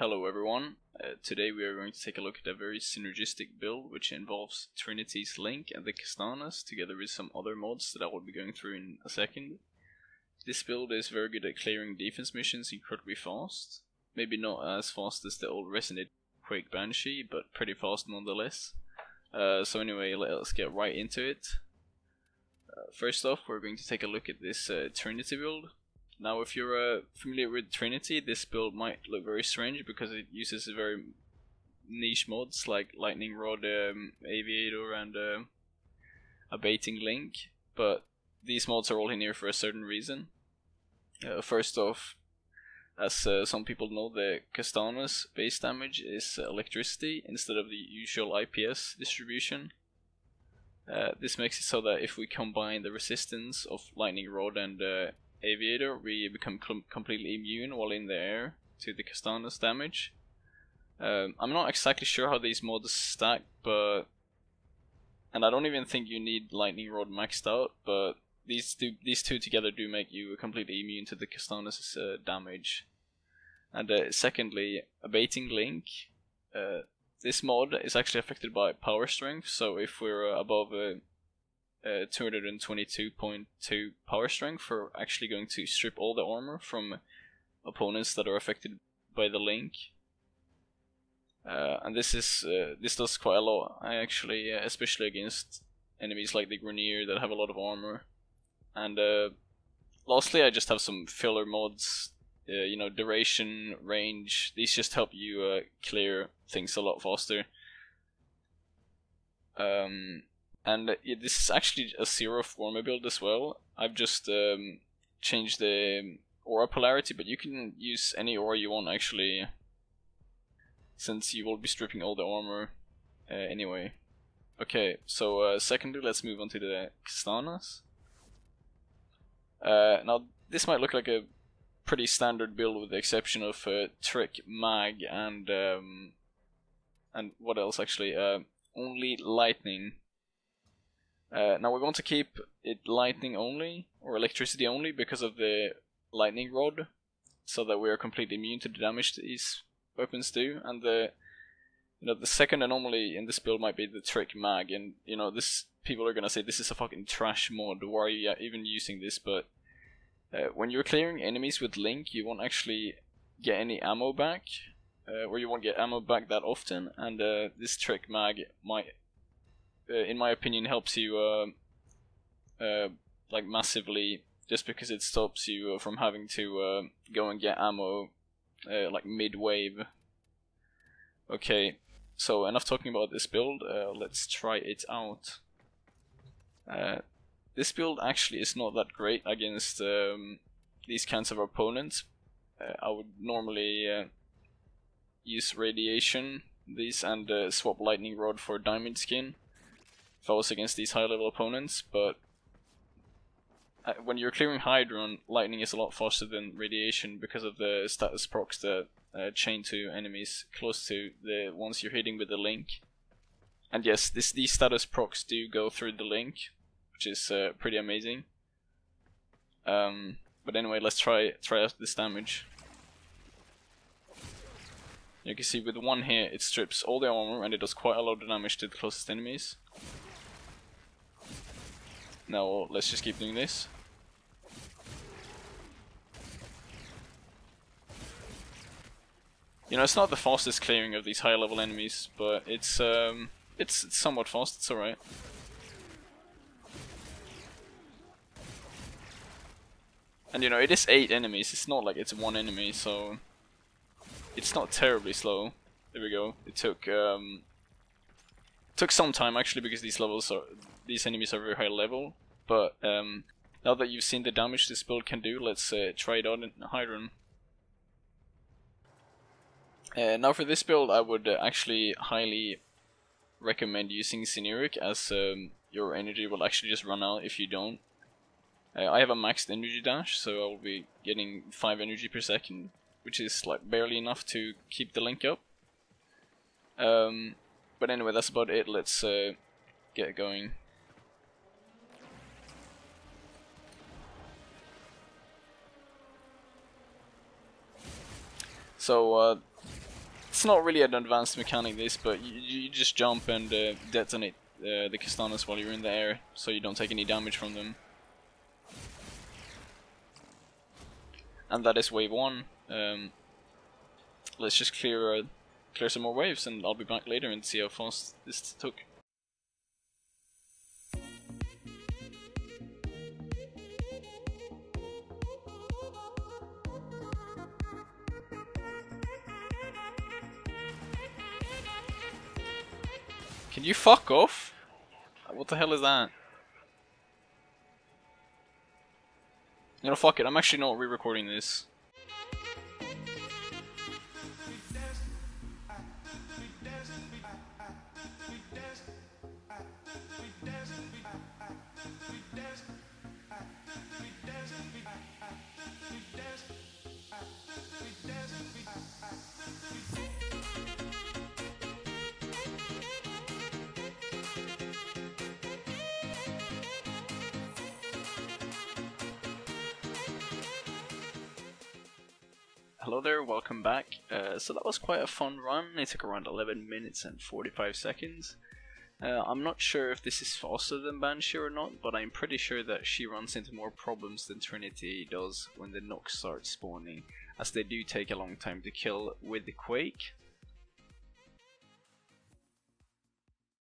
Hello everyone, today we are going to take a look at a very synergistic build which involves Trinity's Link and the Castanas together with some other mods that I will be going through in a second. This build is very good at clearing defense missions incredibly fast, maybe not as fast as the old Resident Quake Banshee, but pretty fast nonetheless. So anyway, let's get right into it. First off, we're going to take a look at this Trinity build. Now, if you're familiar with Trinity, this build might look very strange because it uses very niche mods like Lightning Rod, Aviator, and a baiting link. But these mods are all in here for a certain reason. First off, as some people know, the Castanas base damage is electricity instead of the usual IPS distribution. This makes it so that if we combine the resistance of Lightning Rod and Aviator, we become completely immune while in the air to the Castanas damage. I'm not exactly sure how these mods stack, and I don't even think you need Lightning Rod maxed out, but these two together do make you completely immune to the Castanas damage. And secondly, a baiting link. This mod is actually affected by power strength, so if we're above 222.2 power strength, we're actually going to strip all the armor from opponents that are affected by the link. And this does quite a lot, actually, especially against enemies like the Grenier that have a lot of armor. And lastly, I just have some filler mods. You know, duration, range, these just help you clear things a lot faster. And this is actually a zero forma build as well. I've just changed the aura polarity, but you can use any aura you want actually, since you will be stripping all the armor anyway. Okay, so secondly, let's move on to the Castanas. Now, this might look like a pretty standard build with the exception of Trick Mag and what else actually? Only lightning. Now we want to keep it lightning only or electricity only because of the lightning rod, so that we are completely immune to the damage these weapons do. And the second anomaly in this build might be the Trick Mag, and this people are gonna say this is a fucking trash mod. Why are you even using this? But when you're clearing enemies with Link, you won't actually get any ammo back, or you won't get ammo back that often, and this Trick Mag might, in my opinion, helps you like massively, just because it stops you from having to go and get ammo like mid-wave. Okay, so enough talking about this build, let's try it out. This build actually is not that great against these kinds of opponents. I would normally use radiation and swap lightning rod for diamond skin if I was against these high level opponents, but when you're clearing Hydron, lightning is a lot faster than radiation because of the status procs that chain to enemies close to the ones you're hitting with the link. And yes, these status procs do go through the link, which is pretty amazing. But anyway, let's try out this damage. You can see with one hit it strips all the armor and it does quite a lot of damage to the closest enemies. Now let's just keep doing this. It's not the fastest clearing of these high level enemies, but it's somewhat fast, it's alright. And it is 8 enemies, it's not like it's one enemy, so it's not terribly slow. There we go. It took some time actually, because these enemies are very high level. But now that you've seen the damage this build can do, let's try it out in Hydron. Now for this build, I would actually highly recommend using Generic, as your energy will actually just run out if you don't. I have a maxed energy dash, so I will be getting 5 energy per second, which is like barely enough to keep the link up. But anyway, that's about it. Let's get going. So It's not really an advanced mechanic this, but you just jump and detonate the Castanas while you're in the air, so you don't take any damage from them. And that is wave 1. Let's just clear some more waves, and I'll be back later and see how fast this took. Can you fuck off? What the hell is that? You know, fuck it, I'm actually not re-recording this. Hello there, welcome back. So that was quite a fun run. It took around 11 minutes and 45 seconds. I'm not sure if this is faster than Banshee or not, but I'm pretty sure that she runs into more problems than Trinity does when the Nox start spawning, as they do take a long time to kill with the Quake.